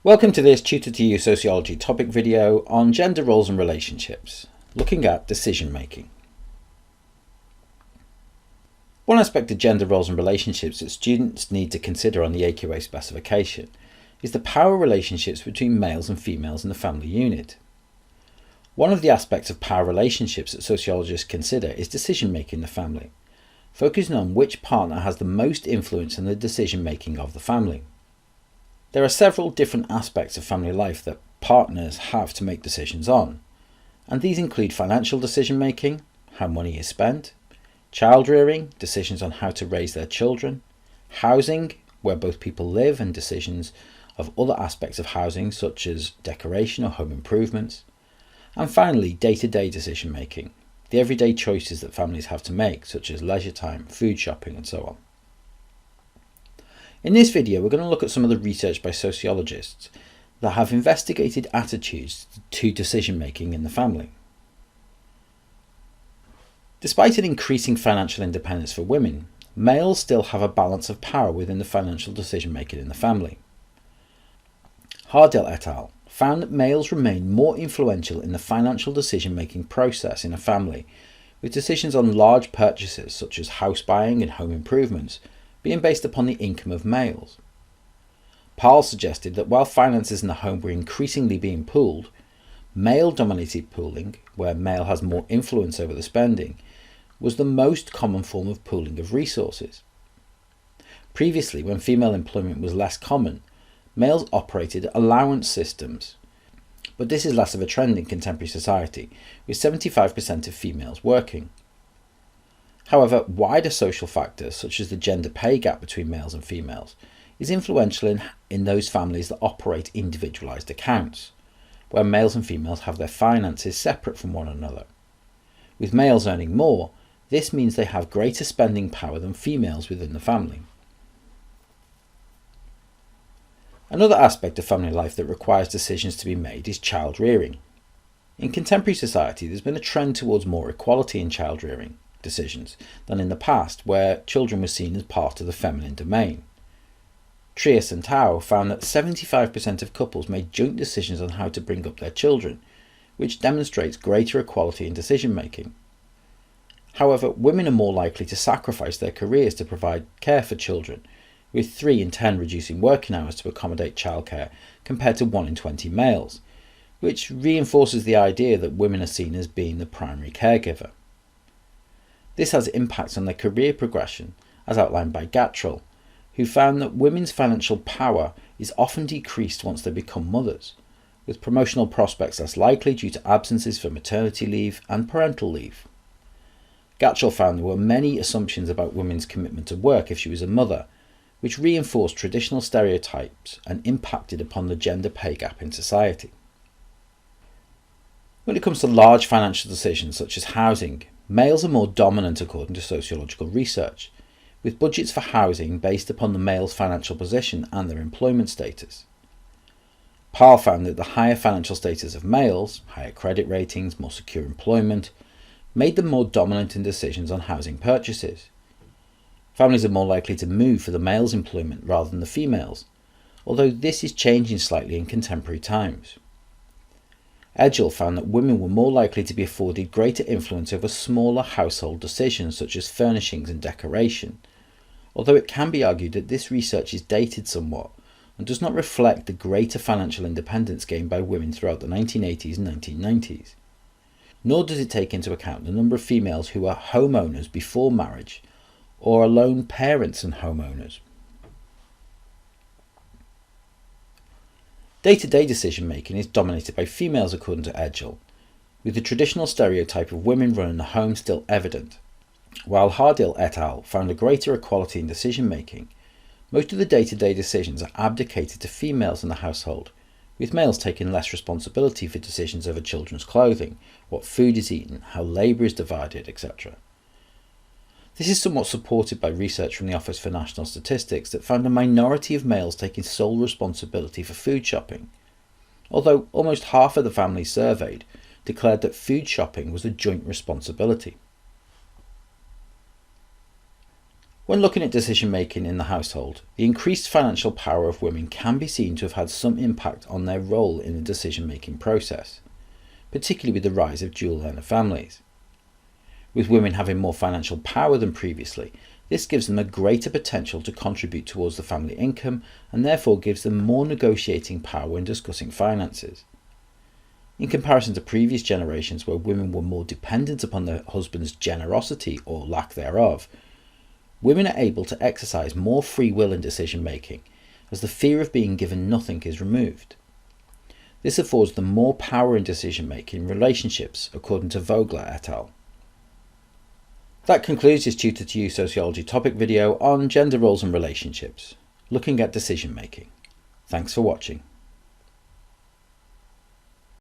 Welcome to this Tutor to You Sociology topic video on gender roles and relationships, looking at decision making. One aspect of gender roles and relationships that students need to consider on the AQA specification is the power relationships between males and females in the family unit. One of the aspects of power relationships that sociologists consider is decision making in the family, focusing on which partner has the most influence in the decision making of the family. There are several different aspects of family life that partners have to make decisions on, and these include financial decision making, how money is spent, child rearing, decisions on how to raise their children, housing, where both people live, and decisions of other aspects of housing such as decoration or home improvements, and finally day-to-day decision making, the everyday choices that families have to make such as leisure time, food shopping and so on. In this video, we're going to look at some of the research by sociologists that have investigated attitudes to decision making in the family. Despite an increasing financial independence for women, males still have a balance of power within the financial decision making in the family. Hardell et al. Found that males remain more influential in the financial decision making process in a family, with decisions on large purchases such as house buying and home improvements being based upon the income of males. Parle suggested that while finances in the home were increasingly being pooled, male-dominated pooling, where male has more influence over the spending, was the most common form of pooling of resources. Previously, when female employment was less common, males operated allowance systems, but this is less of a trend in contemporary society, with 75% of females working. However, wider social factors such as the gender pay gap between males and females is influential in those families that operate individualised accounts, where males and females have their finances separate from one another. With males earning more, this means they have greater spending power than females within the family. Another aspect of family life that requires decisions to be made is child rearing. In contemporary society, there's been a trend towards more equality in child rearing decisions than in the past, where children were seen as part of the feminine domain. Trias and Tao found that 75% of couples made joint decisions on how to bring up their children, which demonstrates greater equality in decision making. However, women are more likely to sacrifice their careers to provide care for children, with 3 in 10 reducing working hours to accommodate childcare compared to 1 in 20 males, which reinforces the idea that women are seen as being the primary caregiver. This has impacts on their career progression, as outlined by Gatrell, who found that women's financial power is often decreased once they become mothers, with promotional prospects less likely due to absences for maternity leave and parental leave. Gatrell found there were many assumptions about women's commitment to work if she was a mother, which reinforced traditional stereotypes and impacted upon the gender pay gap in society. When it comes to large financial decisions such as housing, males are more dominant according to sociological research, with budgets for housing based upon the male's financial position and their employment status. Parle found that the higher financial status of males, higher credit ratings, more secure employment, made them more dominant in decisions on housing purchases. Families are more likely to move for the male's employment rather than the female's, although this is changing slightly in contemporary times. Edgell found that women were more likely to be afforded greater influence over smaller household decisions such as furnishings and decoration, although it can be argued that this research is dated somewhat and does not reflect the greater financial independence gained by women throughout the 1980s and 1990s. Nor does it take into account the number of females who are homeowners before marriage or are lone parents and homeowners. Day-to-day decision making is dominated by females according to Edgell, with the traditional stereotype of women running the home still evident. While Hardell et al. Found a greater equality in decision making, most of the day-to-day decisions are abdicated to females in the household, with males taking less responsibility for decisions over children's clothing, what food is eaten, how labour is divided, etc. This is somewhat supported by research from the Office for National Statistics that found a minority of males taking sole responsibility for food shopping, although almost half of the families surveyed declared that food shopping was a joint responsibility. When looking at decision making in the household, the increased financial power of women can be seen to have had some impact on their role in the decision making process, particularly with the rise of dual earner families. With women having more financial power than previously, this gives them a greater potential to contribute towards the family income and therefore gives them more negotiating power when discussing finances. In comparison to previous generations where women were more dependent upon their husband's generosity or lack thereof, women are able to exercise more free will in decision making as the fear of being given nothing is removed. This affords them more power in decision making in relationships, according to Vogler et al. That concludes this Tutor to You Sociology topic video on gender roles and relationships, looking at decision making. Thanks for watching.